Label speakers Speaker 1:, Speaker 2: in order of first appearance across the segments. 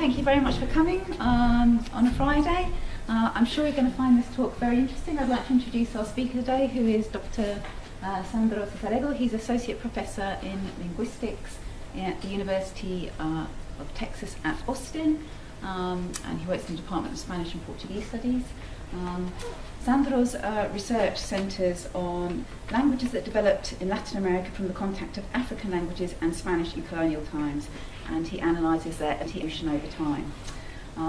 Speaker 1: thank you very much for coming on a Friday. I'm sure you're going to find this talk very interesting. I'd like to introduce our speaker today, who is Dr. Sandro Cesarego. He's Associate Professor in Linguistics at the University of Texas at Austin, and he works in the Department of Spanish and Portuguese Studies. Sandro's research centres on languages that developed in Latin America from the contact of African languages and Spanish in colonial times, and he analyses their evolution over time.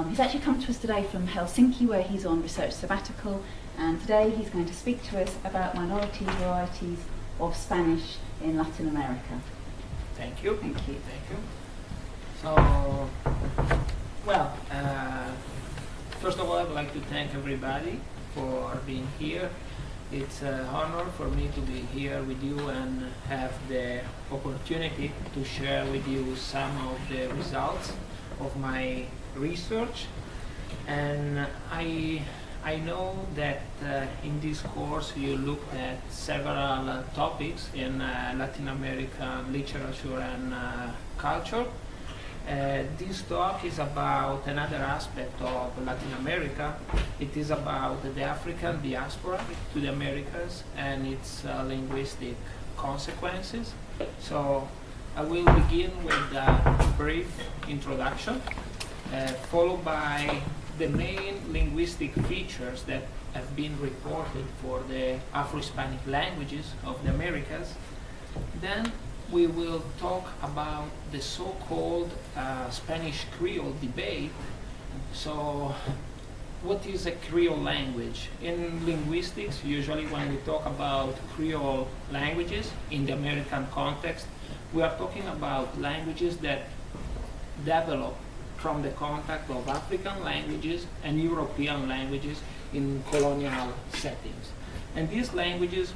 Speaker 1: He's actually come to us today from Helsinki, where he's on research sabbatical, and today he's going to speak to us about minority varieties of Spanish in Latin America.
Speaker 2: Thank you.
Speaker 1: Thank you.
Speaker 2: Thank you. So, well, first of all, I'd like to thank everybody for being here. It's an honor for me to be here with you and have the opportunity to share with you some of the results of my research. And I know that in this course you looked at several topics in Latin American literature and culture. This talk is about another aspect of Latin America. It is about the African diaspora to the Americas and its linguistic consequences. So I will begin with a brief introduction, followed by the main linguistic features that have been reported for the Afro-Hispanic languages of the Americas. Then we will talk about the so-called Spanish Creole debate. So, what is a Creole language? In linguistics, usually when we talk about Creole languages in the American context, we are talking about languages that develop from the contact of African languages and European languages in colonial settings. And these languages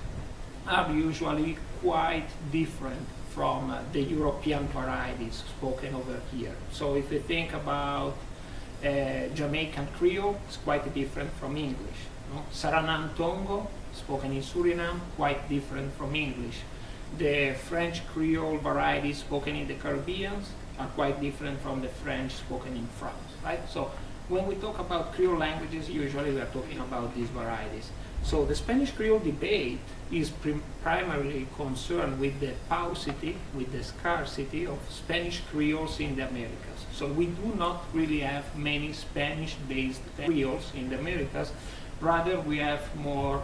Speaker 2: are usually quite different from the European varieties spoken over here. So if you think about Jamaican Creole, it's quite different from English. No? Saranan Tongo, spoken in Suriname, quite different from English. The French Creole varieties spoken in the Caribbean are quite different from the French spoken in France, right? So when we talk about Creole languages, usually we are talking about these varieties. So the Spanish Creole debate is primarily concerned with the paucity, with the scarcity of Spanish Creoles in the Americas. So we do not really have many Spanish-based Creoles in the Americas. Rather, we have more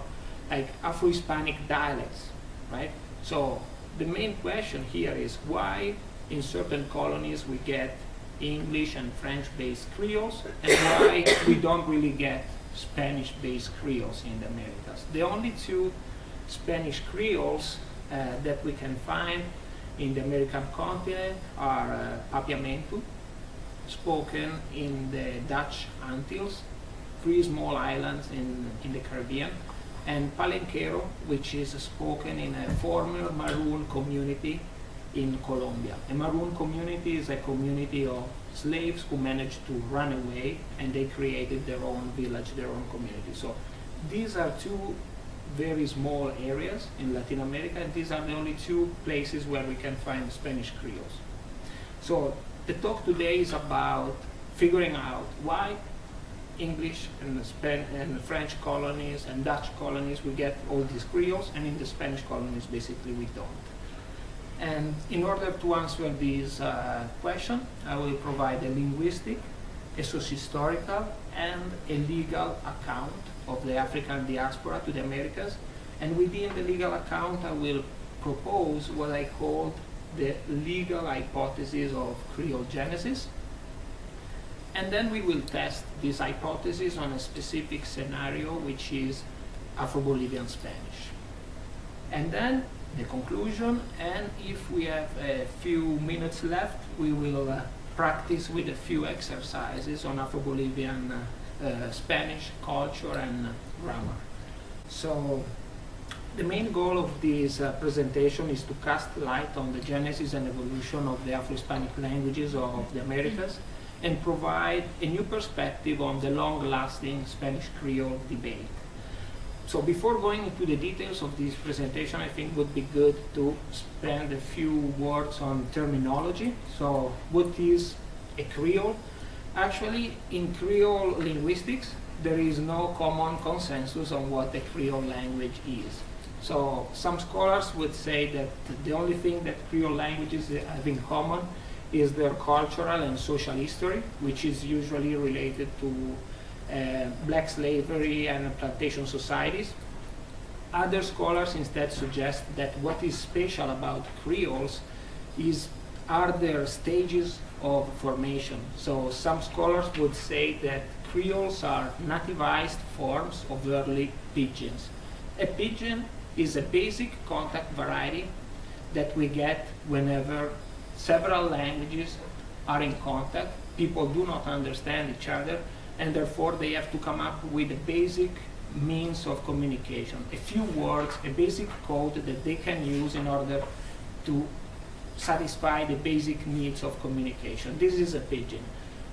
Speaker 2: like Afro-Hispanic dialects, right? So the main question here is why in certain colonies we get English and French-based Creoles, and why we don't really get Spanish-based Creoles in the Americas. The only two Spanish Creoles that we can find in the American continent are Papiamentu, spoken in the Dutch Antilles, 3 small islands in the Caribbean, and Palenquero, which is spoken in a former Maroon community in Colombia. A Maroon community is a community of slaves who managed to run away, and they created their own village, their own community. So these are two very small areas in Latin America, and these are the only two places where we can find Spanish Creoles. So the talk today is about figuring out why English and French colonies and Dutch colonies we get all these Creoles, and in the Spanish colonies basically we don't. And in order to answer this question, I will provide a linguistic, a socio-historical, and a legal account of the African diaspora to the Americas. And within the legal account, I will propose what I call the legal hypothesis of Creole genesis. And then we will test this hypothesis on a specific scenario, which is Afro-Bolivian Spanish. And then the conclusion, and if we have a few minutes left, we will practice with a few exercises on Afro-Bolivian Spanish culture and grammar. So the main goal of this presentation is to cast light on the genesis and evolution of the Afro-Hispanic languages of the Americas and provide a new perspective on the long-lasting Spanish Creole debate. So before going into the details of this presentation, I think it would be good to spend a few words on terminology. So what is a Creole? Actually, in Creole linguistics, there is no common consensus on what the Creole language is. So some scholars would say that the only thing that Creole languages have in common is their cultural and social history, which is usually related to black slavery and plantation societies. Other scholars instead suggest that what is special about Creoles are their stages of formation. So some scholars would say that Creoles are nativized forms of early pidgins. A pidgin is a basic contact variety that we get whenever several languages are in contact. People do not understand each other, and therefore they have to come up with a basic means of communication, a few words, a basic code that they can use in order to satisfy the basic needs of communication. This is a pidgin.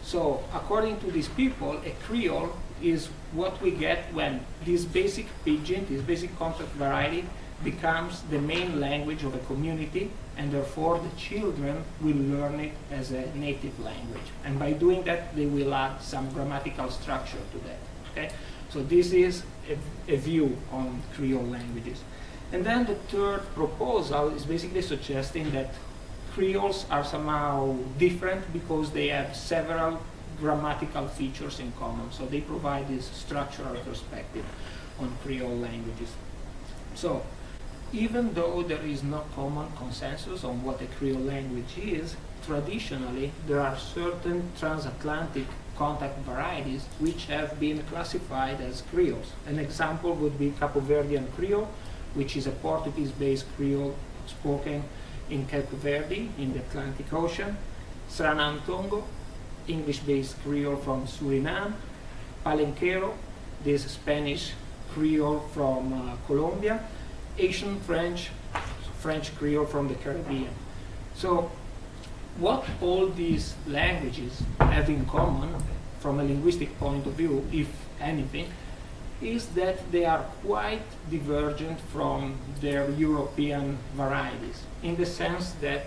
Speaker 2: So according to these people, a Creole is what we get when this basic pidgin, this basic contact variety, becomes the main language of a community, and therefore the children will learn it as a native language. And by doing that, they will add some grammatical structure to that. Okay? So this is a view on Creole languages. And then the third proposal is basically suggesting that Creoles are somehow different because they have several grammatical features in common. So they provide this structural perspective on Creole languages. So even though there is no common consensus on what a Creole language is, traditionally there are certain transatlantic contact varieties which have been classified as Creoles. An example would be Cape Verdean Creole, which is a Portuguese-based Creole spoken in Cape Verde in the Atlantic Ocean, Sranan-Tongo, English-based Creole from Suriname, Palenquero, this Spanish Creole from Colombia, Asian French Creole from the Caribbean. So what all these languages have in common from a linguistic point of view, if anything, is that they are quite divergent from their European varieties, in the sense that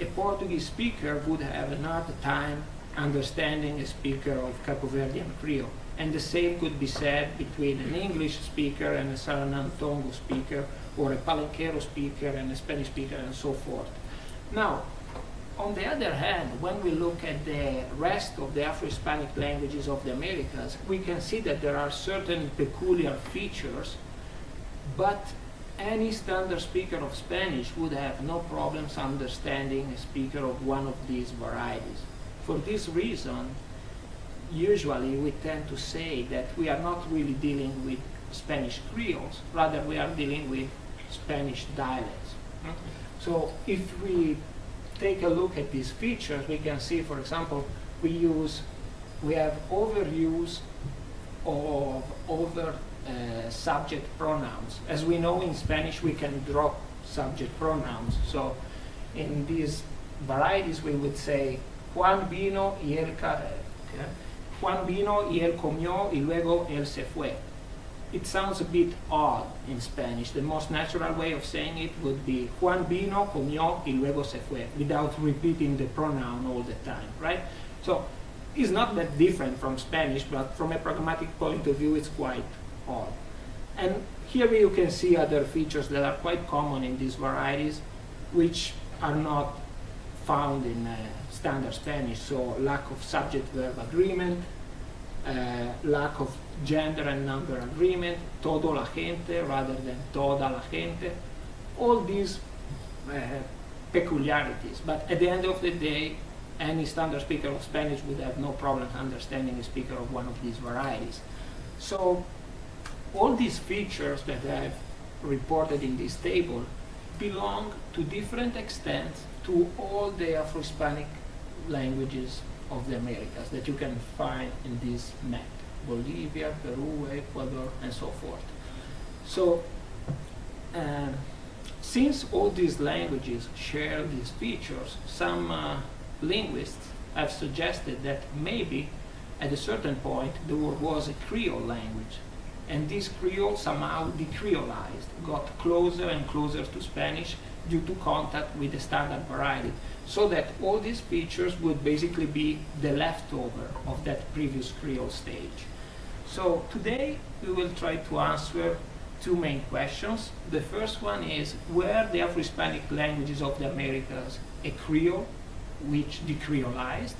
Speaker 2: a Portuguese speaker would have an hard time understanding a speaker of Cape Verdean Creole. And the same could be said between an English speaker and a Sranan-Tongo speaker, or a Palenquero speaker and a Spanish speaker, and so forth. Now, on the other hand, when we look at the rest of the Afro-Hispanic languages of the Americas, we can see that there are certain peculiar features, but any standard speaker of Spanish would have no problems understanding a speaker of one of these varieties. For this reason, usually we tend to say that we are not really dealing with Spanish Creoles, rather we are dealing with Spanish dialects. So if we take a look at these features, we can see, for example, we have overuse of subject pronouns. As we know, in Spanish we can drop subject pronouns. So in these varieties we would say Juan vino y él Juan vino y él comió y luego él se fue. It sounds a bit odd in Spanish. The most natural way of saying it would be Juan vino, comió y luego se fue, without repeating the pronoun all the time, right? So it's not that different from Spanish, but from a pragmatic point of view, it's quite odd. And here you can see other features that are quite common in these varieties, which are not found in standard Spanish. So lack of subject-verb agreement, lack of gender and number agreement, todo la gente rather than toda la gente, all these peculiarities. But at the end of the day, any standard speaker of Spanish would have no problem understanding a speaker of one of these varieties. So all these features that I've reported in this table belong to different extents to all the Afro-Hispanic languages of the Americas that you can find in this map. Bolivia, Peru, Ecuador, and so forth. So since all these languages share these features, some linguists have suggested that maybe at a certain point there was a Creole language, and this Creole somehow decreolized, got closer and closer to Spanish due to contact with the standard variety, so that all these features would basically be the leftover of that previous Creole stage. So today we will try to answer two main questions. The first one is, were the Afro-Hispanic languages of the Americas a Creole which decreolized?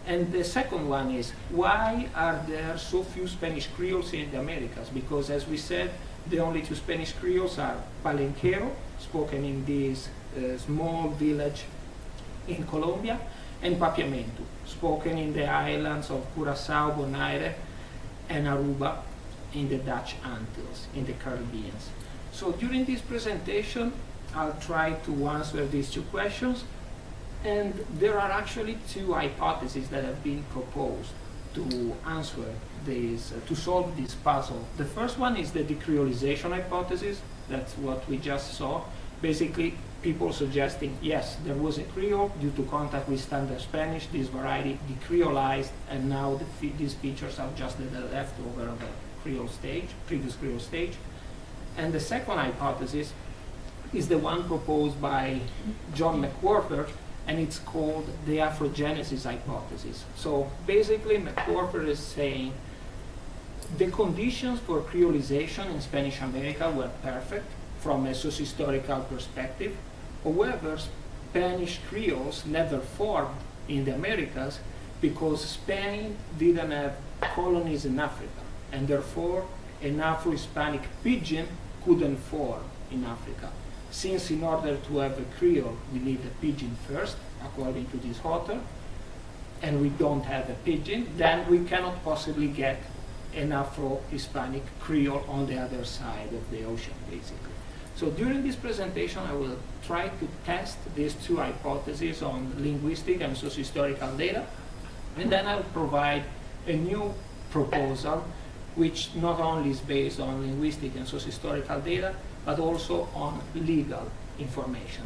Speaker 2: And the second one is, why are there so few Spanish Creoles in the Americas? Because as we said, the only two Spanish Creoles are Palenquero, spoken in this small village in Colombia, and Papiamento, spoken in the islands of Curaçao, Bonaire, and Aruba in the Dutch Antilles, in the Caribbean. So during this presentation, I'll try to answer these two questions, and there are actually two hypotheses that have been proposed to answer this, to solve this puzzle. The first one is the decreolization hypothesis. That's what we just saw. Basically, people suggesting, yes, there was a Creole due to contact with Standard Spanish, this variety decreolized, and now these features are just the leftover of the Creole stage, previous Creole stage. And the second hypothesis is the one proposed by John McWhorter, and it's called the Afrogenesis hypothesis. So basically, McWhorter is saying the conditions for creolization in Spanish America were perfect from a socio-historical perspective. However, Spanish Creoles never formed in the Americas because Spain didn't have colonies in Africa, and therefore an Afro-Hispanic pidgin couldn't form in Africa. Since in order to have a Creole, we need a pidgin first, according to this author, and we don't have a pidgin, then we cannot possibly get an Afro-Hispanic Creole on the other side of the ocean, basically. So during this presentation, I will try to test these two hypotheses on linguistic and socio-historical data, and then I'll provide a new proposal which not only is based on linguistic and socio-historical data, but also on legal information.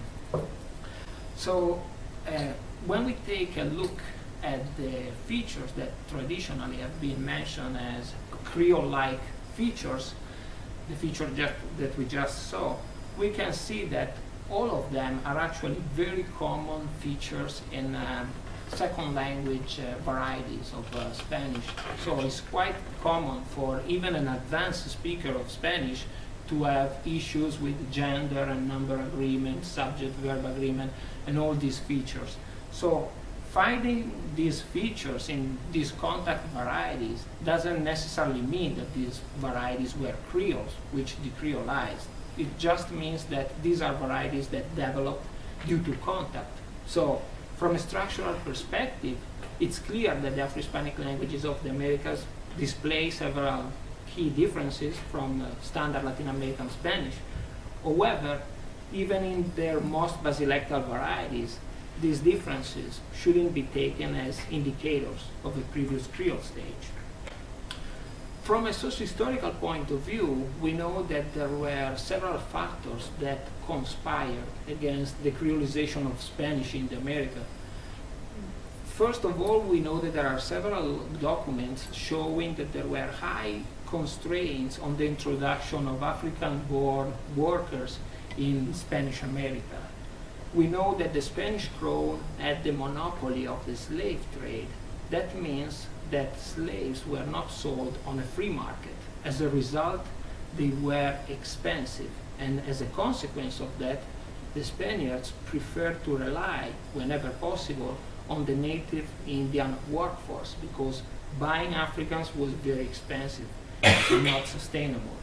Speaker 2: So when we take a look at the features that traditionally have been mentioned as Creole-like features, the feature that we just saw, we can see that all of them are actually very common features in second language varieties of Spanish. So it's quite common for even an advanced speaker of Spanish to have issues with gender and number agreement, subject-verb agreement, and all these features. So finding these features in these contact varieties doesn't necessarily mean that these varieties were Creoles, which decreolized. It just means that these are varieties that developed due to contact. So from a structural perspective, it's clear that the Afro-Hispanic languages of the Americas display several key differences from standard Latin American Spanish. However, even in their most basilectal varieties, these differences shouldn't be taken as indicators of a previous Creole stage. From a socio-historical point of view, we know that there were several factors that conspired against the creolization of Spanish in the Americas. First of all, we know that there are several documents showing that there were high constraints on the introduction of African-born workers in Spanish America. We know that the Spanish crown had the monopoly of the slave trade. That means that slaves were not sold on a free market. As a result, they were expensive, and as a consequence of that, the Spaniards preferred to rely, whenever possible, on the native Indian workforce because buying Africans was very expensive and not sustainable.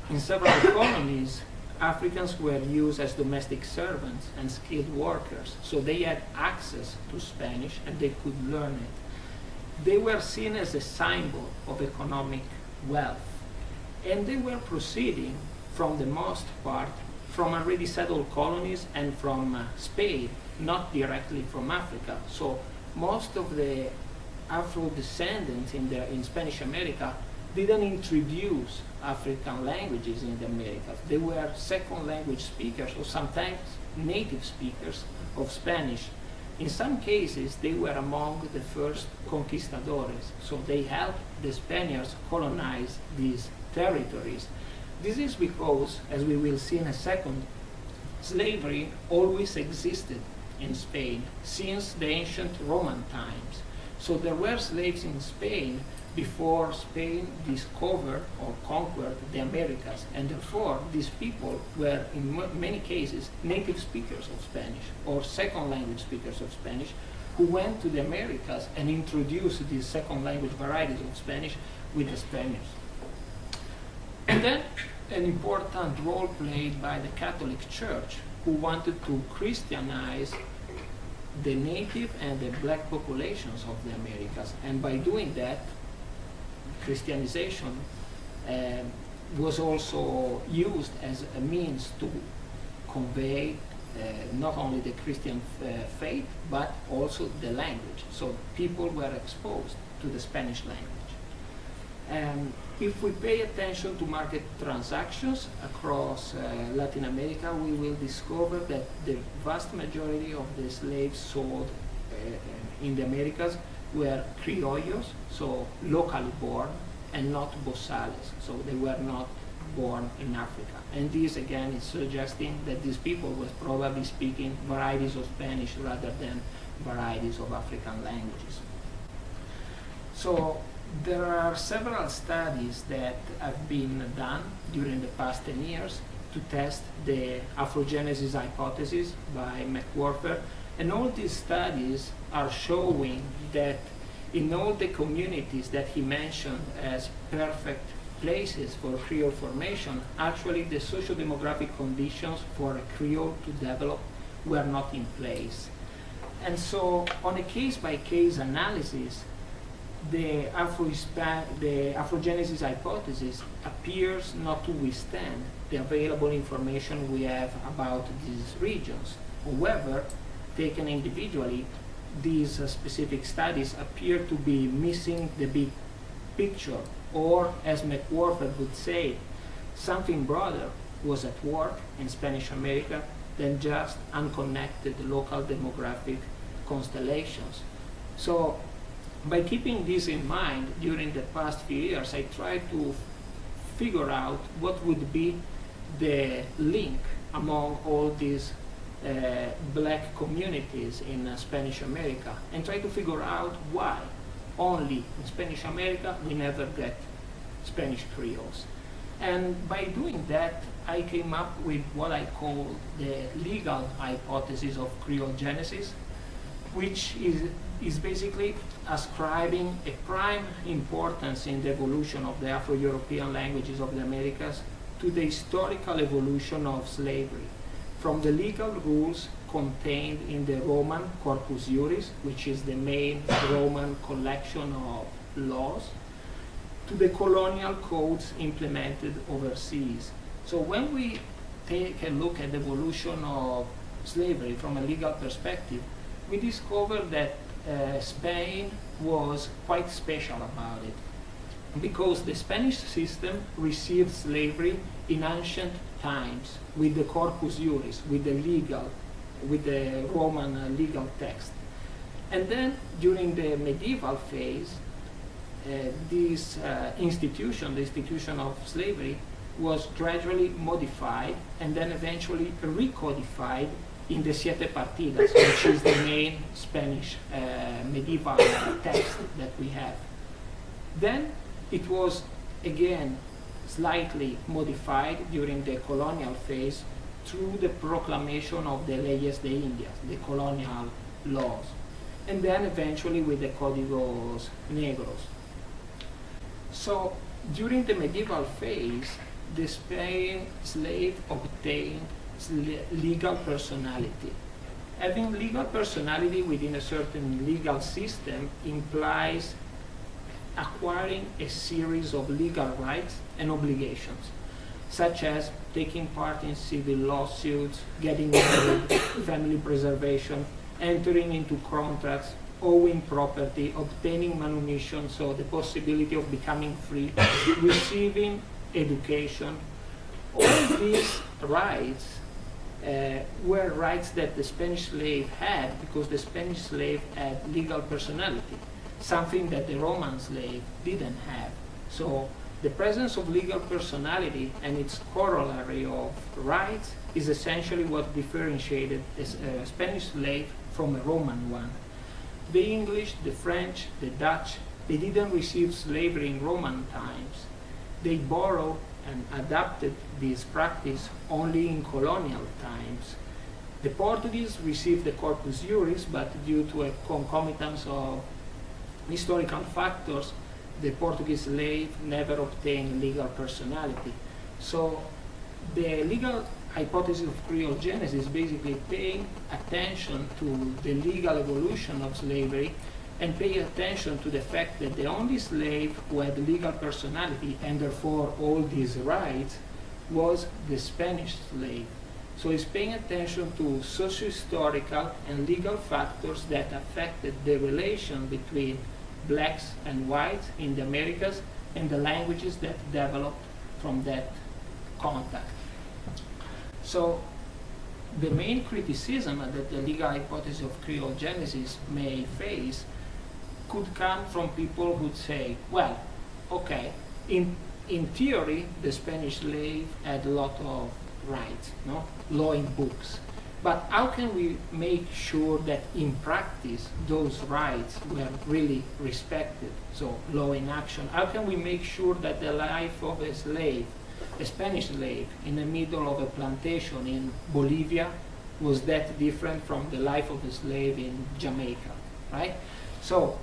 Speaker 2: In several colonies, Africans were used as domestic servants and skilled workers, so they had access to Spanish and they could learn it. They were seen as a symbol of economic wealth, and they were proceeding, from the most part, from already settled colonies and from Spain, not directly from Africa. So most of the Afro-descendants in Spanish America didn't introduce African languages in the Americas. They were second language speakers or sometimes native speakers of Spanish. In some cases, they were among the first conquistadores, so they helped the Spaniards colonize these territories. This is because, as we will see in a second, slavery always existed in Spain since the ancient Roman times. So there were slaves in Spain before Spain discovered or conquered the Americas, and therefore these people were in many cases native speakers of Spanish or second language speakers of Spanish who went to the Americas and introduced these second language varieties of Spanish with the Spaniards. And then an important role played by the Catholic Church, who wanted to Christianize the native and the black populations of the Americas. And by doing that, Christianization was also used as a means to convey not only the Christian faith, but also the language. So people were exposed to the Spanish language. If we pay attention to market transactions across Latin America, we will discover that the vast majority of the slaves sold in the Americas were criollos, so locally born, and not bozales, so they were not born in Africa. And this again is suggesting that these people were probably speaking varieties of Spanish rather than varieties of African languages. So there are several studies that have been done during the past 10 years to test the Afrogenesis hypothesis by McWhorter, and all these studies are showing that in all the communities that he mentioned as perfect places for Creole formation, actually the socio-demographic conditions for a Creole to develop were not in place. And so on a case-by-case analysis, the Afrogenesis hypothesis appears not to withstand the available information we have about these regions. However, taken individually, these specific studies appear to be missing the big picture, or as McWhorter would say, something broader was at work in Spanish America than just unconnected local demographic constellations. So by keeping this in mind, during the past few years, I tried to figure out what would be the link among all these black communities in Spanish America, and try to figure out why only in Spanish America we never get Spanish Creoles. And by doing that, I came up with what I call the legal hypothesis of Creole genesis, which is basically ascribing a prime importance in the evolution of the Afro-European languages of the Americas to the historical evolution of slavery, from the legal rules contained in the Roman Corpus Juris, which is the main Roman collection of laws, to the colonial codes implemented overseas. So when we take a look at the evolution of slavery from a legal perspective, we discover that Spain was quite special about it, because the Spanish system received slavery in ancient times with the Corpus Juris, with the Roman legal text. And then during the medieval phase, this institution, the institution of slavery, was gradually modified and then eventually recodified in the Siete Partidas, which is the main Spanish medieval text that we have. Then it was again slightly modified during the colonial phase through the proclamation of the Leyes de Indias, the colonial laws, and then eventually with the Códigos Negros. So during the medieval phase, the Spain slave obtained legal personality. Having legal personality within a certain legal system implies acquiring a series of legal rights and obligations, such as taking part in civil lawsuits, getting married, family preservation, entering into contracts, owing property, obtaining manumission, so the possibility of becoming free, receiving education. All these rights were rights that the Spanish slave had because the Spanish slave had legal personality, something that the Roman slave didn't have. So The presence of legal personality and its corollary of rights is essentially what differentiated a Spanish slave from a Roman one. The English, the French, the Dutch, they didn't receive slavery in Roman times. They borrowed and adapted this practice only in colonial times. The Portuguese received the Corpus Juris, but due to a concomitance of historical factors, the Portuguese slave never obtained legal personality. So the legal hypothesis of Creole genesis basically paying attention to the legal evolution of slavery and pay attention to the fact that the only slave who had legal personality and therefore all these rights was the Spanish slave. So it's paying attention to socio-historical and legal factors that affected the relation between blacks and whites in the Americas and the languages that developed from that contact. So the main criticism that the legal hypothesis of Creole genesis may face could come from people who say, well, okay, in theory, the Spanish slave had a lot of rights, no? Law in books. But how can we make sure that in practice those rights were really respected? So law in action. How can we make sure that the life of a slave, a Spanish slave, in the middle of a plantation in Bolivia was that different from the life of a slave in Jamaica, right? So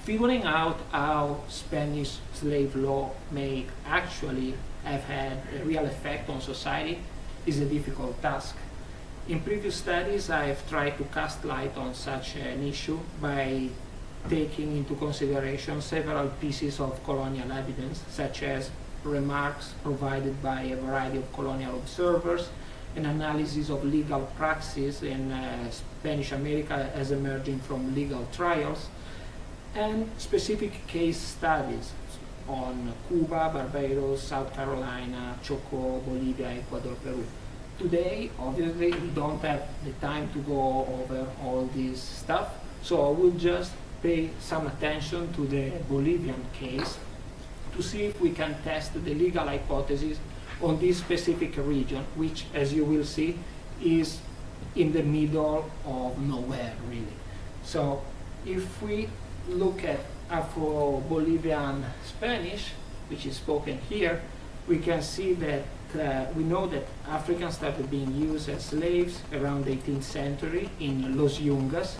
Speaker 2: figuring out how Spanish slave law may actually have had a real effect on society is a difficult task. In previous studies, I have tried to cast light on such an issue by taking into consideration several pieces of colonial evidence, such as remarks provided by a variety of colonial observers, an analysis of legal praxis in Spanish America as emerging from legal trials, and specific case studies on Cuba, Barbados, South Carolina, Choco, Bolivia, Ecuador, Peru. Today, obviously, we don't have the time to go over all this stuff, so I will just pay some attention to the Bolivian case to see if we can test the legal hypothesis on this specific region, which, as you will see, is in the middle of nowhere, really. So if we look at Afro-Bolivian Spanish, which is spoken here, we can see that we know that Africans started being used as slaves around the 18th century in Los Yungas,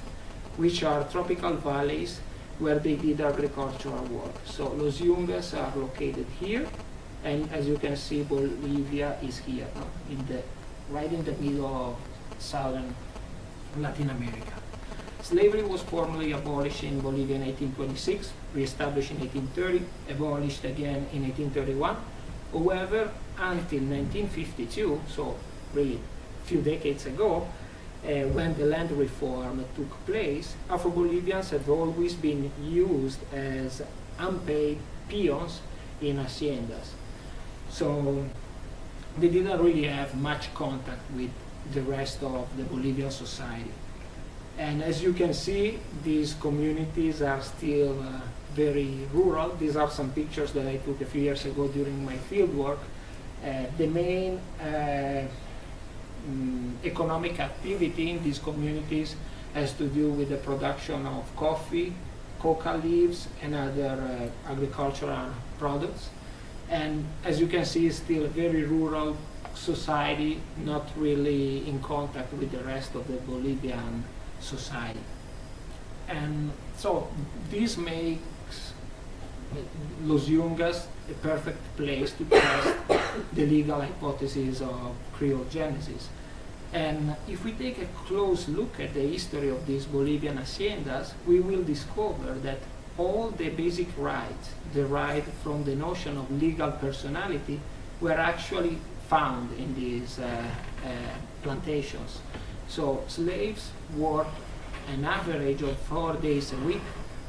Speaker 2: which are tropical valleys where they did agricultural work. So Los Yungas are located here, and as you can see, Bolivia is here, no? Right in the middle of southern Latin America. Slavery was formally abolished in Bolivia in 1826, reestablished in 1830, abolished again in 1831. However, until 1952, so really a few decades ago, when the land reform took place, Afro-Bolivians have always been used as unpaid peons in haciendas. So they didn't really have much contact with the rest of the Bolivian society. And as you can see, these communities are still very rural. These are some pictures that I took a few years ago during my field work. The main economic activity in these communities has to do with the production of coffee, coca leaves, and other agricultural products. And as you can see, it's still a very rural society, not really in contact with the rest of the Bolivian society. And so this makes Los Yungas a perfect place to test the legal hypothesis of Creole genesis. And if we take a close look at the history of these Bolivian haciendas, we will discover that all the basic rights derived from the notion of legal personality were actually found in these plantations. So slaves worked an average of 4 days a week,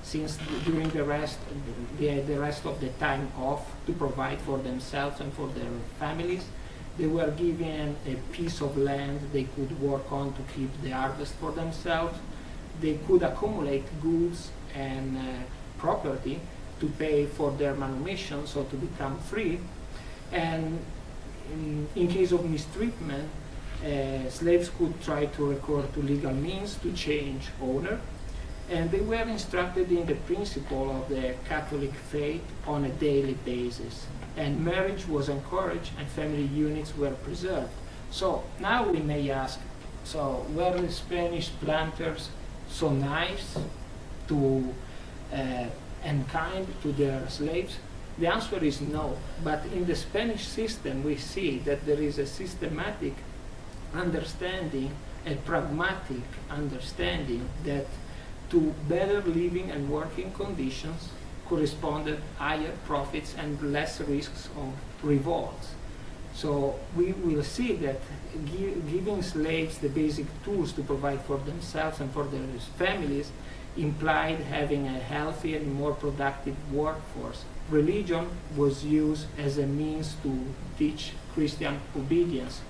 Speaker 2: since during the rest of the time off to provide for themselves and for their families. They were given a piece of land they could work on to keep the harvest for themselves. They could accumulate goods and property to pay for their manumission, so to become free. And in case of mistreatment, slaves could try to recur to legal means to change owner. And they were instructed in the principle of the Catholic faith on a daily basis. And marriage was encouraged and family units were preserved. So now we may ask, so were the Spanish planters so nice to and kind to their slaves? The answer is no. But in the Spanish system, we see that there is a systematic understanding, a pragmatic understanding that to better living and working conditions corresponded higher profits and less risks of revolts. So we will see that giving slaves the basic tools to provide for themselves and for their families implied having a healthy and more productive workforce. Religion was used as a means to teach Christian obedience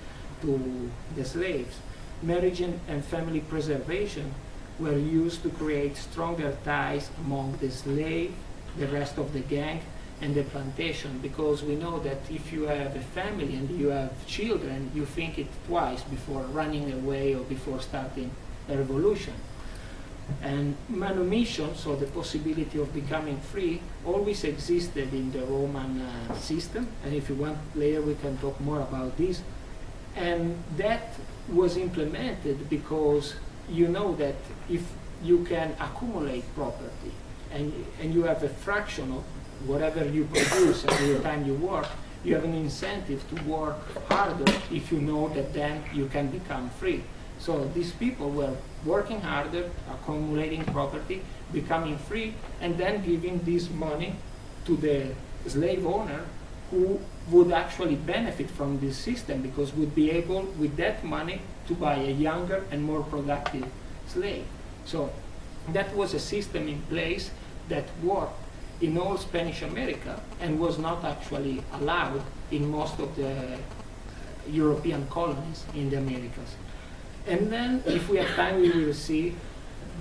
Speaker 2: to the slaves. Marriage and family preservation were used to create stronger ties among the slave, the rest of the gang, and the plantation, because we know that if you have a family and you have children, you think it twice before running away or before starting a revolution. And manumission, so the possibility of becoming free, always existed in the Roman system, and if you want later we can talk more about this. And that was implemented because you know that if you can accumulate property and you have a fraction of whatever you produce every time you work, you have an incentive to work harder if you know that then you can become free. So these people were working harder, accumulating property, becoming free, and then giving this money to the slave owner who would actually benefit from this system because would be able with that money to buy a younger and more productive slave. So that was a system in place that worked in all Spanish America and was not actually allowed in most of the European colonies in the Americas. And then, if we have time, we will see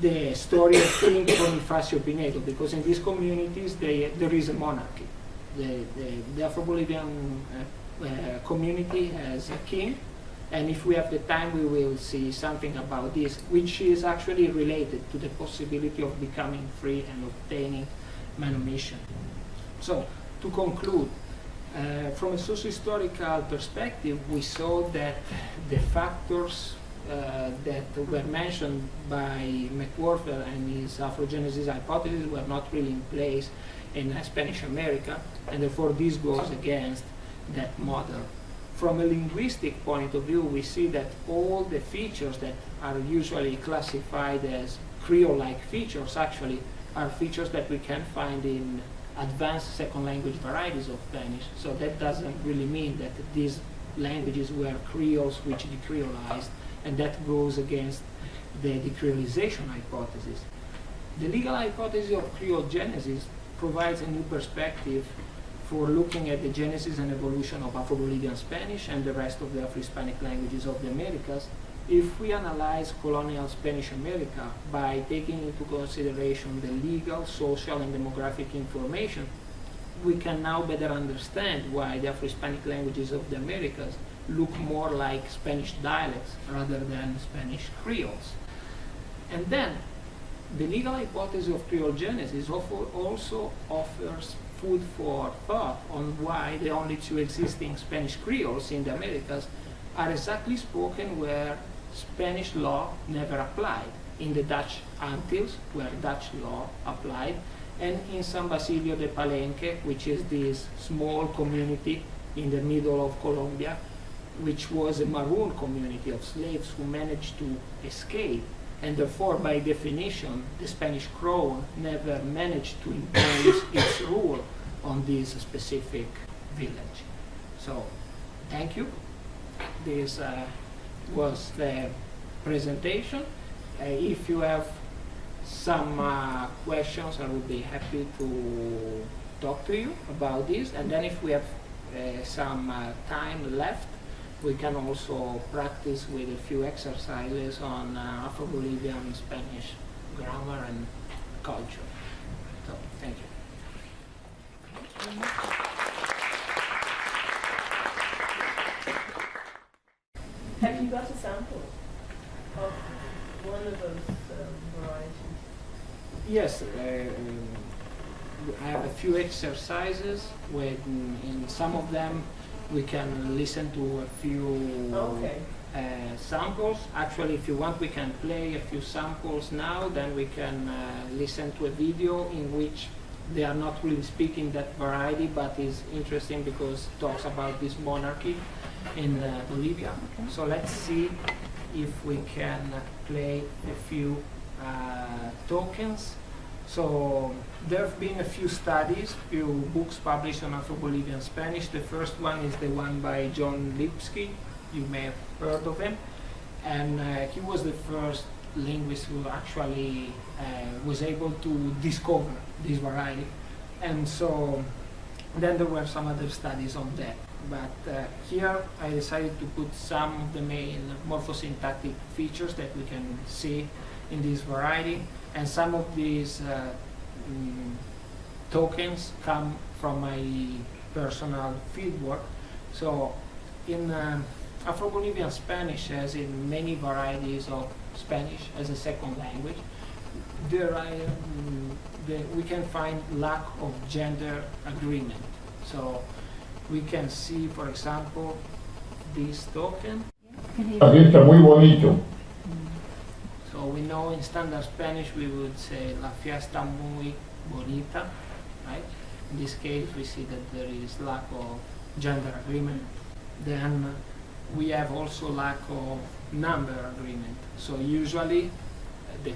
Speaker 2: the story of King Bonifacio Pinedo, because in these communities there is a monarchy. The Afro-Bolivian community has a king, and if we have the time, we will see something about this, which is actually related to the possibility of becoming free and obtaining manumission. So, to conclude, from a socio-historical perspective, we saw that the factors that were mentioned by McWhorter and his Afrogenesis hypothesis were not really in place in Spanish America, and therefore this goes against that model. From a linguistic point of view, we see that all the features that are usually classified as Creole-like features actually are features that we can find in advanced second language varieties of Spanish. So that doesn't really mean that these languages were Creoles which decreolized, and that goes against the decreolization hypothesis. The legal hypothesis of Creole genesis provides a new perspective for looking at the genesis and evolution of Afro-Bolivian Spanish and the rest of the Afro-Hispanic languages of the Americas. If we analyze colonial Spanish America by taking into consideration the legal, social, and demographic information, we can now better understand why the Afro-Hispanic languages of the Americas look more like Spanish dialects rather than Spanish Creoles. And then, the legal hypothesis of Creole genesis also offers food for thought on why the only two existing Spanish Creoles in the Americas are exactly spoken where Spanish law never applied, in the Dutch Antilles, where Dutch law applied, and in San Basilio de Palenque, which is this small community in the middle of Colombia, which was a maroon community of slaves who managed to escape, and therefore, by definition, the Spanish crown never managed to impose its rule on this specific village. So, thank you. This was the presentation. If you have some questions, I would be happy to talk to you about this. And then if we have some time left, we can also practice with a few exercises on Afro-Bolivian Spanish grammar and culture. So, thank you.
Speaker 3: Have you got a sample of one of those varieties?
Speaker 2: Yes, I have a few exercises when in some of them we can listen to a few
Speaker 3: Okay.
Speaker 2: samples. Actually, if you want, we can play a few samples now, then we can listen to a video in which they are not really speaking that variety, but is interesting because it talks about this monarchy in Bolivia.
Speaker 1: Okay.
Speaker 2: So let's see if we can play a few tokens. So there have been a few studies, few books published on Afro-Bolivian Spanish. The first one is the one by John Lipsky. You may have heard of him. And he was the first linguist who actually was able to discover this variety. And so then there were some other studies on that. But here I decided to put some of the main morphosyntactic features that we can see in this variety. And some of these tokens come from my personal fieldwork. So in Afro-Bolivian Spanish, as in many varieties of Spanish as a second language, we can find lack of gender agreement. So we can see, for example, this token.
Speaker 1: Can hear
Speaker 4: Aquí está muy bonito.
Speaker 2: So we know in standard Spanish we would say la fiesta muy bonita, right? In this case we see that there is lack of gender agreement. Then we have also lack of number agreement. So usually the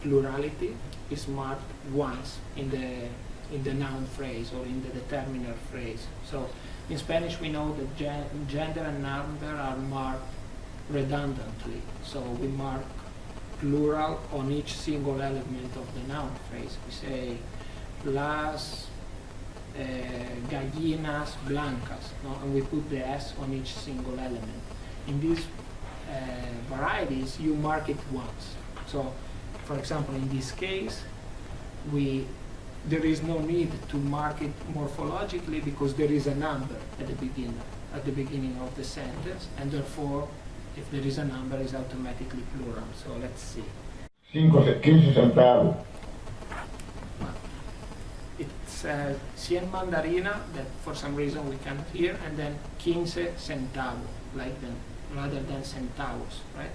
Speaker 2: plurality is marked once in the noun phrase or in the determiner phrase. So in Spanish we know that gender and number are marked redundantly. So we mark plural on each single element of the noun phrase. We say las gallinas blancas, no? And we put the S on each single element. In these varieties, you mark it once. So, for example, in this case, there is no need to mark it morphologically because there is a number at the beginning of the sentence, and therefore if there is a number, it's automatically plural. So let's see.
Speaker 4: 15 centavos.
Speaker 2: It's 100 mandarina, that for some reason we can't hear, and then 15 centavos, like them, rather than centavos, right?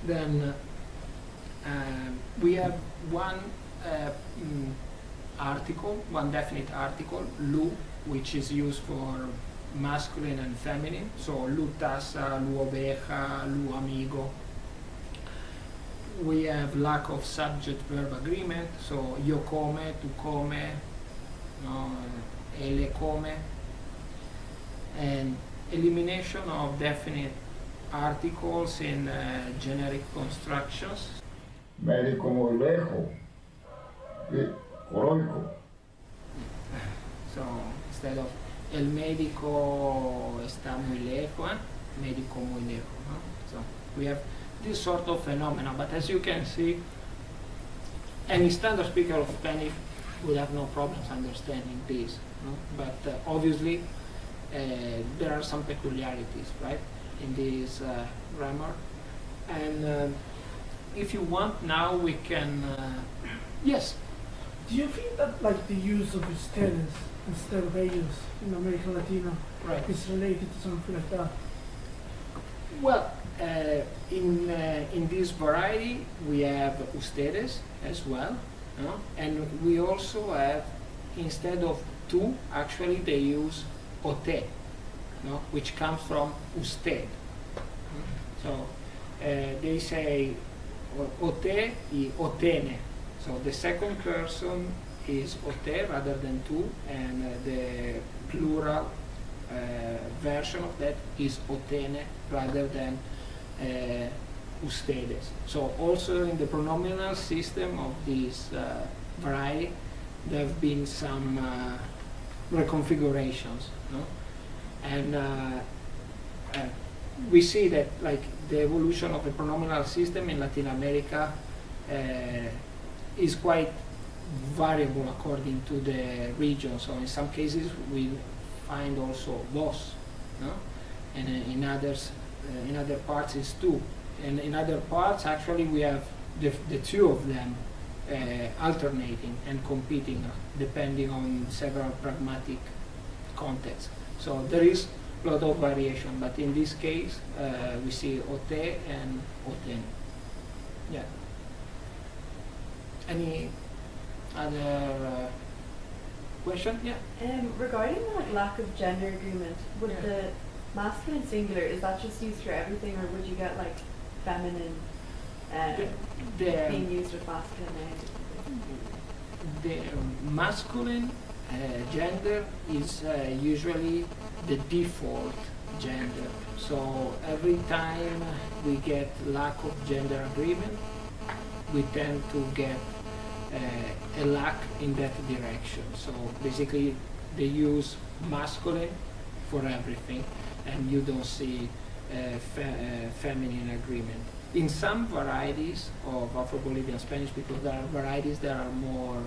Speaker 2: Then we have one article, one definite article, lu, which is used for masculine and feminine, so lu taza, lu oveja, lu amigo. We have lack of subject-verb agreement, so yo come, tu come, no, ele come, and elimination of definite articles in generic constructions.
Speaker 4: Médico muy lejos. Coloico.
Speaker 2: So instead of el médico está muy lejos, médico muy lejos. No? So we have this sort of phenomena, but as you can see, any standard speaker of Spanish would have no problems understanding this. No? But obviously, there are some peculiarities, right, in this grammar. And if you want, now we can. Yes.
Speaker 5: Do you think that like the use of ustedes instead of ellos in American Latino
Speaker 2: Right.
Speaker 5: is related to something like that?
Speaker 2: Well, in this variety, we have ustedes as well, no? And we also have, instead of tú, actually they use ote, no? Which comes from usted. So they say ote y otene. So the second person is ote rather than tú, and the plural version of that is otene rather than ustedes. So also in the pronominal system of this variety, there have been some reconfigurations, no? And we see that like the evolution of the pronominal system in Latin America is quite variable according to the region. So in some cases we find also vos, no? And in others, in other parts is tu. And in other parts actually we have the two of them alternating and competing depending on several pragmatic contexts. So there is a lot of variation, but in this case we see ote and oten. Yeah. Any other question? Yeah.
Speaker 6: Regarding that lack of gender agreement, would
Speaker 2: Yeah.
Speaker 6: the masculine singular, is that just used for everything, or would you get like feminine being used with masculine now?
Speaker 2: The masculine gender is usually the default gender. So every time we get lack of gender agreement, we tend to get a lack in that direction. So basically they use masculine for everything and you don't see feminine agreement. In some varieties of Afro-Bolivian Spanish, because there are varieties that are more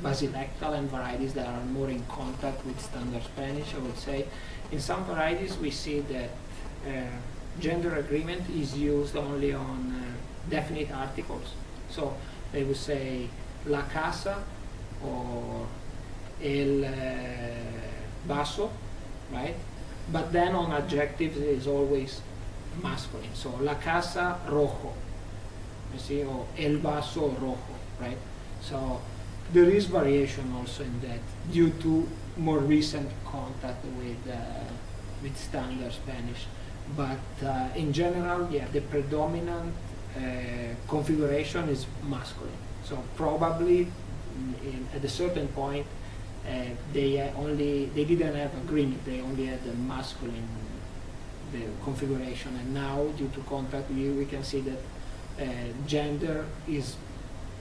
Speaker 2: basilectal and varieties that are more in contact with standard Spanish, I would say. In some varieties we see that gender agreement is used only on definite articles. So they would say la casa or el vaso, right? But then on adjectives it is always masculine. So la casa rojo, you see, or el vaso rojo, right? So there is variation also in that due to more recent contact with standard Spanish. But in general, yeah, the predominant configuration is masculine. So probably at a certain point they didn't have agreement. They only had the masculine configuration, and now due to contact we can see that gender is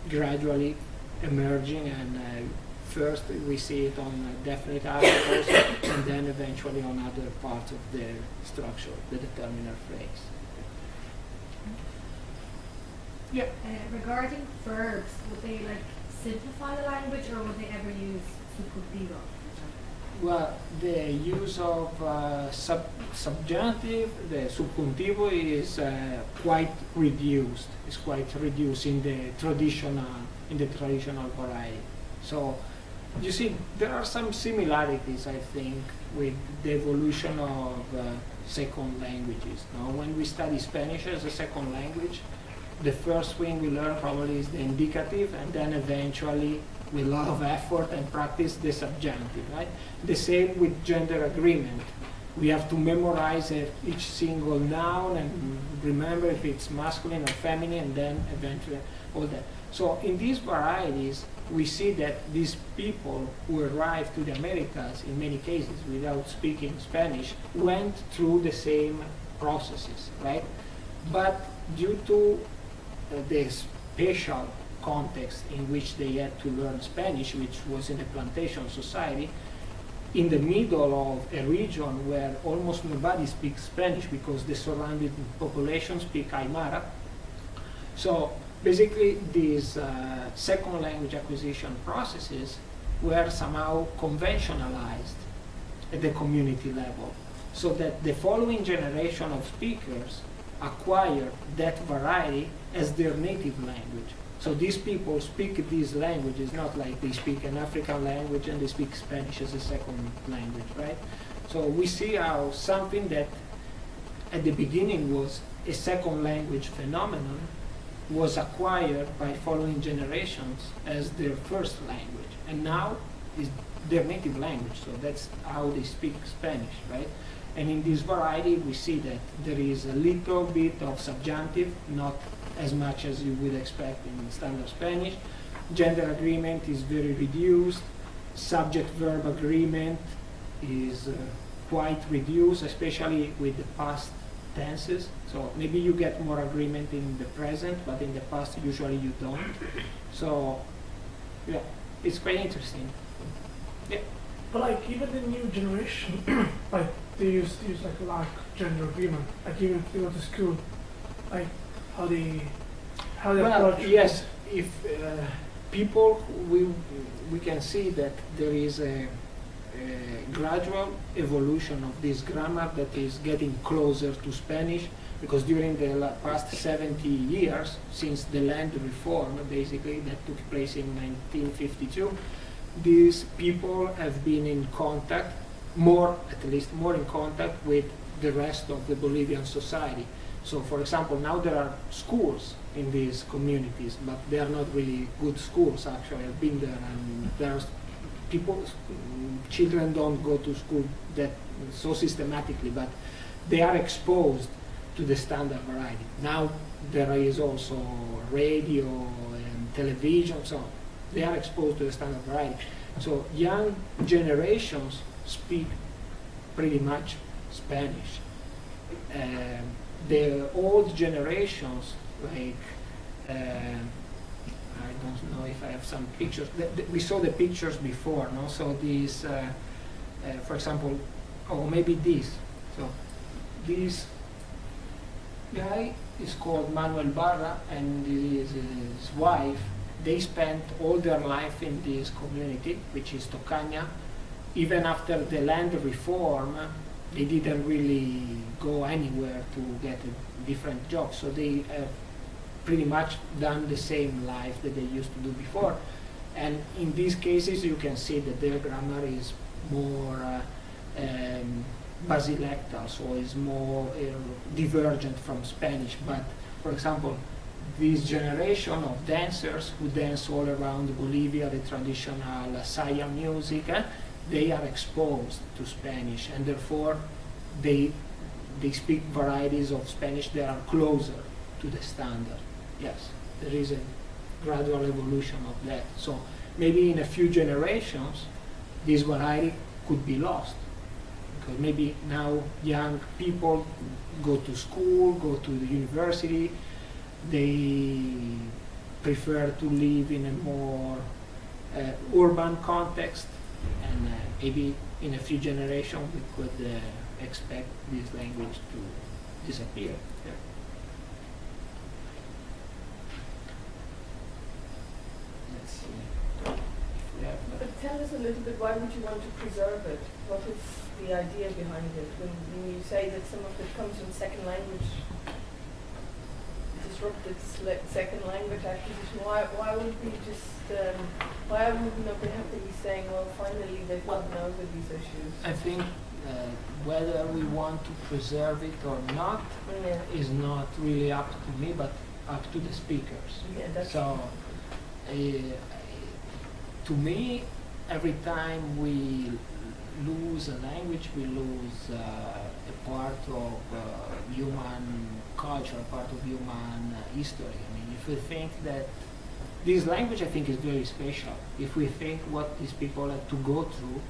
Speaker 2: gradually emerging, and first we see it on definite articles and then eventually on other parts of the structure, the determiner phrase. Yeah.
Speaker 7: Regarding verbs, would they like simplify the language, or would they ever use subjuntivo?
Speaker 2: Well, the use of subjunctive, the subjuntivo is quite reduced. It's quite reduced in the traditional variety. So you see, there are some similarities, I think, with the evolution of second languages. Now, when we study Spanish as a second language, the first thing we learn probably is the indicative, and then eventually, with a lot of effort and practice, the subjunctive, right? The same with gender agreement. We have to memorize each single noun and remember if it's masculine or feminine, and then eventually all that. So in these varieties, we see that these people who arrived to the Americas, in many cases without speaking Spanish, went through the same processes, right? But due to the special context in which they had to learn Spanish, which was in a plantation society, in the middle of a region where almost nobody speaks Spanish because the surrounding population speak Aymara. So basically these second language acquisition processes were somehow conventionalized at the community level, so that the following generation of speakers acquire that variety as their native language. So these people speak these languages, not like they speak an African language and they speak Spanish as a second language, right? So we see how something that at the beginning was a second language phenomenon was acquired by following generations as their first language, and now is their native language. So that's how they speak Spanish, right? And in this variety, we see that there is a little bit of subjunctive, not as much as you would expect in standard Spanish. Gender agreement is very reduced. Subject-verb agreement is quite reduced, especially with the past tenses. So maybe you get more agreement in the present, but in the past usually you don't. So yeah, it's quite interesting. Yeah.
Speaker 5: But like even the new generation, like they used to use like lack gender agreement. Like even if they go to school, like how they
Speaker 2: Well,
Speaker 5: approach.
Speaker 2: yes, if people, we can see that there is a gradual evolution of this grammar that is getting closer to Spanish, because during the past 70 years, since the land reform, basically, that took place in 1952, these people have been in contact, at least more in contact with the rest of the Bolivian society. So, for example, now there are schools in these communities, but they are not really good schools, actually. I've been there, and there's children don't go to school that so systematically, but they are exposed to the standard variety. Now there is also radio and television, so they are exposed to the standard variety. So young generations speak pretty much Spanish. The old generations, like, I don't know if I have some pictures. We saw the pictures before, no? So these, for example, or maybe this. So this guy is called Manuel Barra, and his wife. They spent all their life in this community, which is Tocaña. Even after the land reform, they didn't really go anywhere to get a different job. So they have pretty much done the same life that they used to do before. And in these cases, you can see that their grammar is more basilectal, so is more divergent from Spanish. But, for example, this generation of dancers who dance all around Bolivia, the traditional saya music, they are exposed to Spanish, and therefore they speak varieties of Spanish that are closer to the standard. Yes, there is a gradual evolution of that. So maybe in a few generations, this variety could be lost. Because maybe now young people go to school, go to the university, they prefer to live in a more urban context, and maybe in a few generations we could expect this language to disappear. Yeah. Let's see. If we have,
Speaker 3: But tell us a little bit, why would you want to preserve it? What is the idea behind it? When you say that some of it comes from second language, disrupted second language acquisition, why would we just, why would we not be happily saying, well, finally they've gotten over these issues?
Speaker 2: I think whether we want to preserve it or not
Speaker 3: Yeah.
Speaker 2: is not really up to me, but up to the speakers.
Speaker 3: Yeah, that's
Speaker 2: So, to me, every time we lose a language, we lose a part of human culture, part of human history. I mean, if we think that this language, I think, is very special. If we think what these people had to go through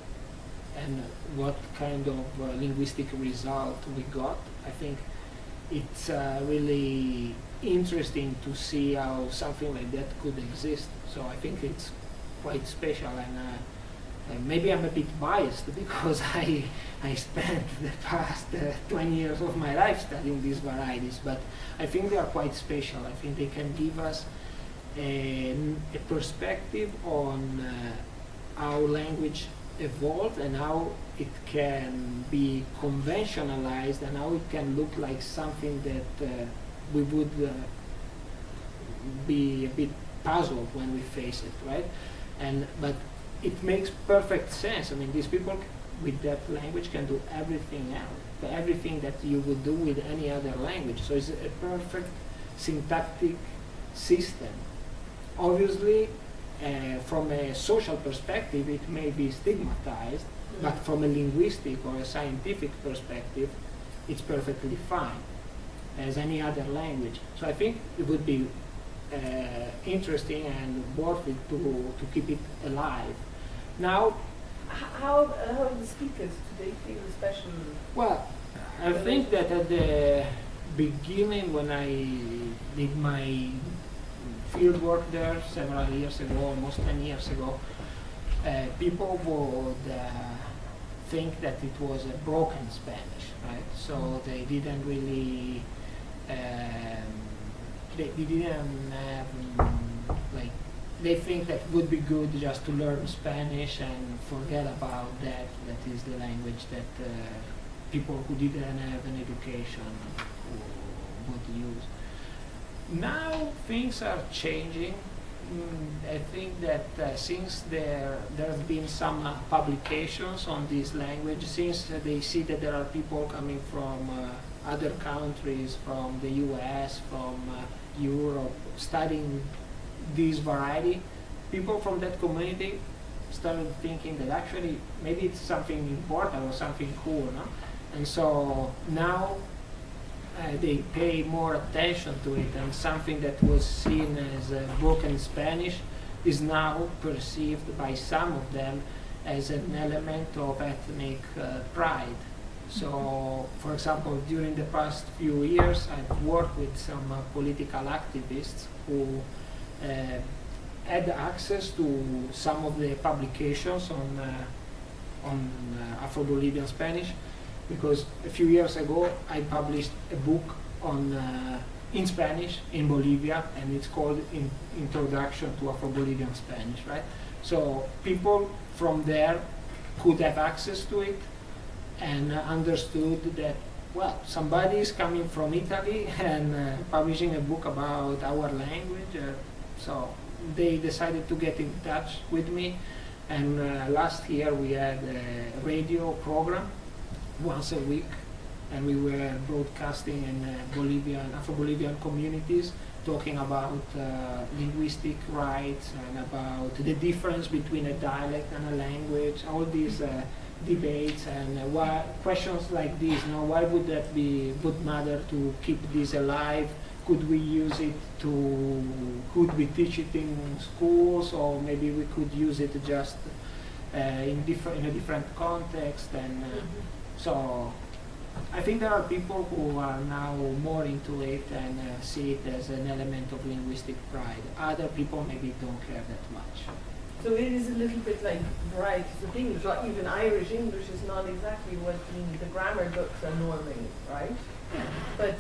Speaker 2: and what kind of linguistic result we got, I think it's really interesting to see how something like that could exist. So I think it's quite special, and maybe I'm a bit biased because I spent the past 20 years of my life studying these varieties, but I think they are quite special. I think they can give us a perspective on how language evolved and how it can be conventionalized and how it can look like something that we would be a bit puzzled when we face it, right? But it makes perfect sense. I mean, these people with that language can do everything else, everything that you would do with any other language. So it's a perfect syntactic system. Obviously, from a social perspective, it may be stigmatized, but from a linguistic or a scientific perspective, it's perfectly fine as any other language. So I think it would be interesting and worth it to keep it alive. Now,
Speaker 3: How are the speakers? Do they feel special?
Speaker 2: well, I think that at the beginning, when I did my field work there several years ago, almost 10 years ago, people would think that it was a broken Spanish, right? So they didn't really, they didn't have like they think that would be good just to learn Spanish and forget about that. That is the language that people who didn't have an education would use. Now things are changing. I think that since there have been some publications on this language, since they see that there are people coming from other countries, from the US, from Europe, studying this variety, people from that community started thinking that actually maybe it's something important or something cool, no? And so now they pay more attention to it, and something that was seen as broken Spanish is now perceived by some of them as an element of ethnic pride. So, for example, during the past few years, I've worked with some political activists who had access to some of the publications on Afro-Bolivian Spanish, because a few years ago I published a book on in Spanish in Bolivia, and it's called Introduction to Afro-Bolivian Spanish, right? So people from there could have access to it and understood that, well, somebody is coming from Italy and publishing a book about our language. So they decided to get in touch with me, and last year we had a radio program once a week, and we were broadcasting in Afro-Bolivian communities, talking about linguistic rights and about the difference between a dialect and a language, all these debates, and why questions like this, you know, why would matter to keep this alive? Could we use it could we teach it in schools, or maybe we could use it just in a different context? And so I think there are people who are now more into it and see it as an element of linguistic pride. Other people maybe don't care that much.
Speaker 3: So it is a little bit like variety of English. Like even Irish English is not exactly what the grammar books are norming, right? But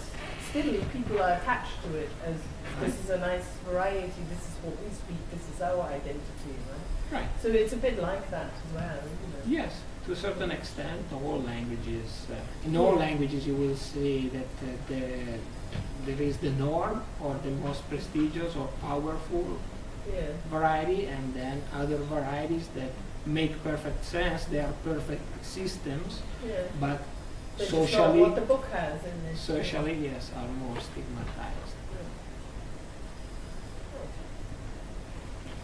Speaker 3: still, people are attached to it as this is a nice variety. This is what we speak. This is our identity, right?
Speaker 2: Right.
Speaker 3: So it's a bit like that as well, isn't it?
Speaker 2: Yes, to a certain extent, all languages. In all languages, you will see that there is the norm, or the most prestigious or powerful
Speaker 3: Yeah.
Speaker 2: variety, and then other varieties that make perfect sense. They are perfect systems,
Speaker 3: Yeah.
Speaker 2: but
Speaker 3: That's just not
Speaker 2: socially,
Speaker 3: what the book has in it.
Speaker 2: socially, yes, are more stigmatized.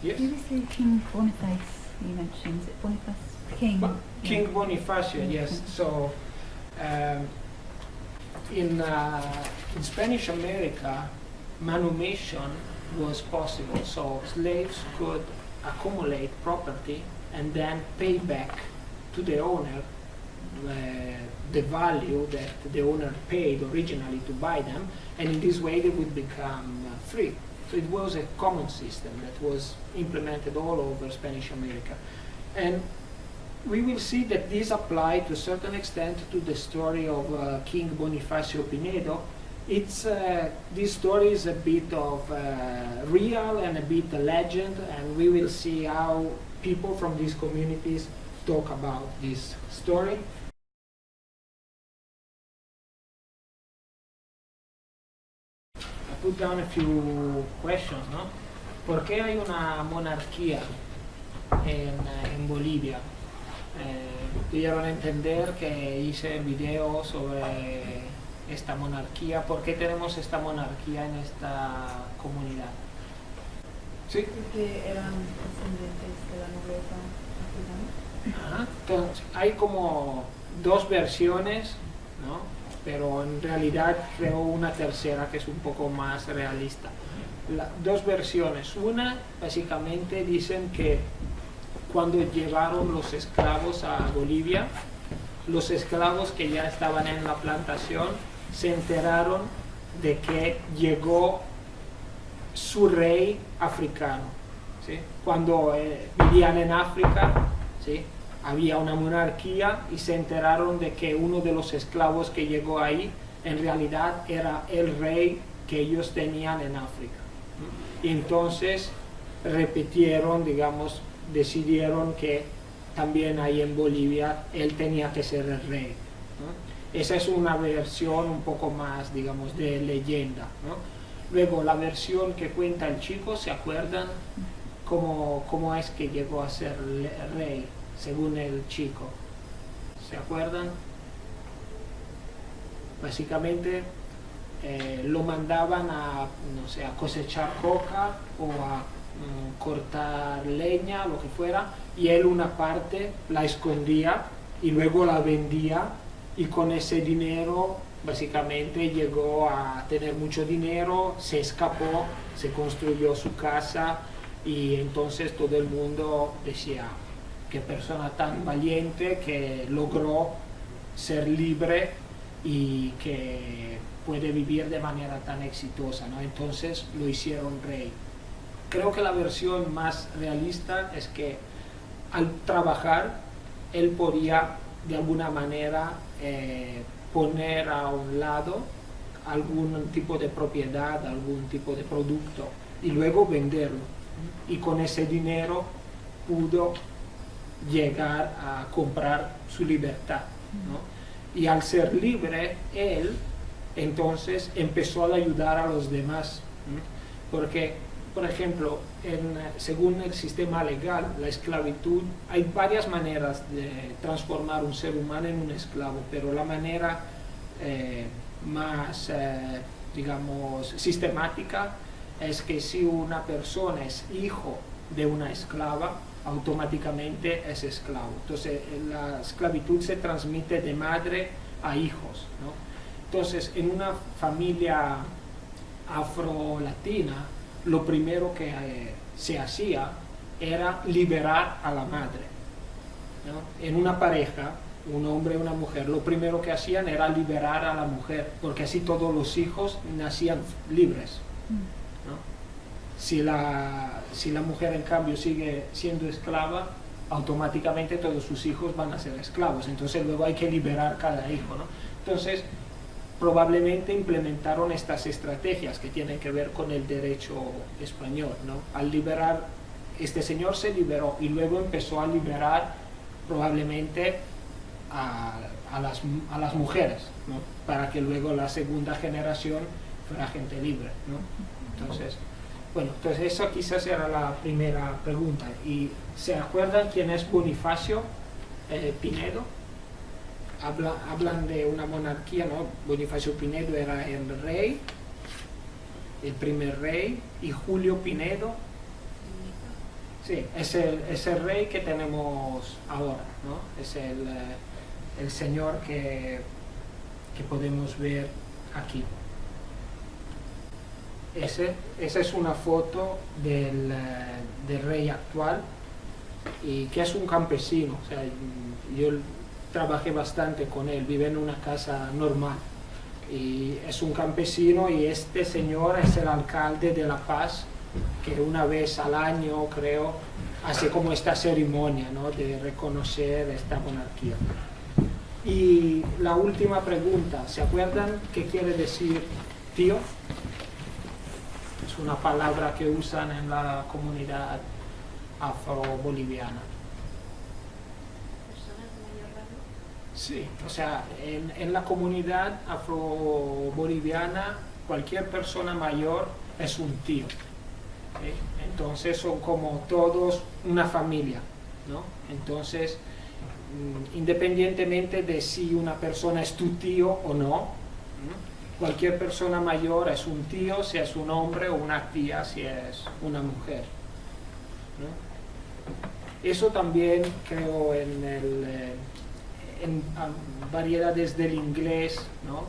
Speaker 2: Yes.
Speaker 1: Previously, King Boniface, you mentioned, is it Boniface?
Speaker 2: King Bonifacio, yes. So in Spanish America, manumation was possible. So slaves could accumulate property and then pay back to the owner the value that the owner paid originally to buy them, and in this way they would become free. So it was a common system that was implemented all over Spanish America. And we will see that this applied to a certain extent to the story of King Bonifacio Pinedo. It's this story is a bit of real and a bit legend, and we will see how people from these communities talk about this story. I put down a few questions, ¿no? ¿Por qué hay una monarquía en Bolivia? Pudieron entender que hice video sobre esta monarquía. ¿Por qué tenemos esta monarquía en esta comunidad? Sí.
Speaker 6: Porque eran descendientes de la nobleza africana.
Speaker 2: Ajá. Entonces, hay como dos versiones, ¿no? Pero en realidad creo una tercera que es un poco más realista. Dos versiones. Una, básicamente, dicen que cuando llevaron los esclavos a Bolivia, los esclavos que ya estaban en la plantación se enteraron de que llegó su rey africano, ¿sí? Cuando vivían en África, ¿sí? Había una monarquía y se enteraron de que uno de los esclavos que llegó ahí en realidad era el rey que ellos tenían en África. Y entonces repitieron, digamos, decidieron que también ahí en Bolivia él tenía que ser el rey, ¿no? Esa es una versión un poco más, digamos, de leyenda, ¿no? Luego la versión que cuenta el chico, ¿se acuerdan cómo es que llegó a ser rey, según el chico? ¿Se acuerdan? Básicamente lo mandaban a, no sé, a cosechar coca o a cortar leña, lo que fuera, y él una parte la escondía y luego la vendía, y con ese dinero básicamente llegó a tener mucho dinero, se escapó, se construyó su casa, y entonces todo el mundo decía: qué persona tan valiente que logró ser libre y que puede vivir de manera tan exitosa, ¿no? Entonces lo hicieron rey. Creo que la versión más realista es que al trabajar él podía de alguna manera poner a un lado algún tipo de propiedad, algún tipo de producto, y luego venderlo, y con ese dinero pudo llegar a comprar su libertad, ¿no? Y al ser libre él entonces empezó a ayudar a los demás, ¿no? Porque, por ejemplo, según el sistema legal, la esclavitud, hay varias maneras de transformar un ser humano en un esclavo, pero la manera más, digamos, sistemática es que si una persona es hijo de una esclava, automáticamente es esclavo. Entonces la esclavitud se transmite de madre a hijos, ¿no? Entonces en una familia afro-latina, lo primero que se hacía era liberar a la madre, ¿no? En una pareja, un hombre y una mujer, lo primero que hacían era liberar a la mujer, porque así todos los hijos nacían libres, ¿no? Si la mujer en cambio sigue siendo esclava, automáticamente todos sus hijos van a ser esclavos, entonces luego hay que liberar cada hijo, ¿no? Entonces probablemente implementaron estas estrategias que tienen que ver con el derecho español, ¿no? Al liberar, este señor se liberó y luego empezó a liberar probablemente a las mujeres, ¿no? Para que luego la segunda generación fuera gente libre, ¿no? Entonces, bueno, entonces eso quizás era la primera pregunta. ¿Y se acuerdan quién es Bonifacio Pinedo? Hablan de una monarquía, ¿no? Bonifacio Pinedo era el rey, el primer rey, y Julio Pinedo, sí, es el rey que tenemos ahora, ¿no? Es el señor que podemos ver aquí. Esa es una foto del rey actual, y que es un campesino. O sea, yo trabajé bastante con él, vive en una casa normal, y es un campesino, y este señor es el alcalde de La Paz, que una vez al año, creo, hace como esta ceremonia, ¿no? De reconocer esta monarquía. Y la última pregunta, ¿se acuerdan qué quiere decir tío? Es una palabra que usan en la comunidad afro-boliviana. Sí, o sea, en la comunidad afro-boliviana cualquier persona mayor es un tío, ¿sí? Entonces son como todos una familia, ¿no? Entonces, independientemente de si una persona es tu tío o no, cualquier persona mayor es un tío, si es un hombre, o una tía si es una mujer, ¿no? Eso también creo en variedades del inglés, ¿no?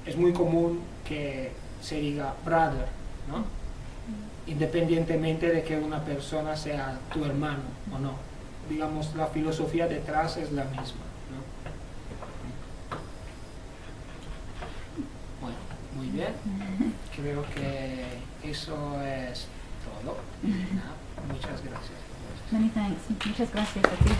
Speaker 2: Es muy común que se diga brother, ¿no? Independientemente de que una persona sea tu hermano o no. Digamos, la filosofía detrás es la misma, ¿no? Bueno, muy bien. Creo que eso es todo. Muchas gracias.
Speaker 1: Many thanks. Muchas gracias a ti.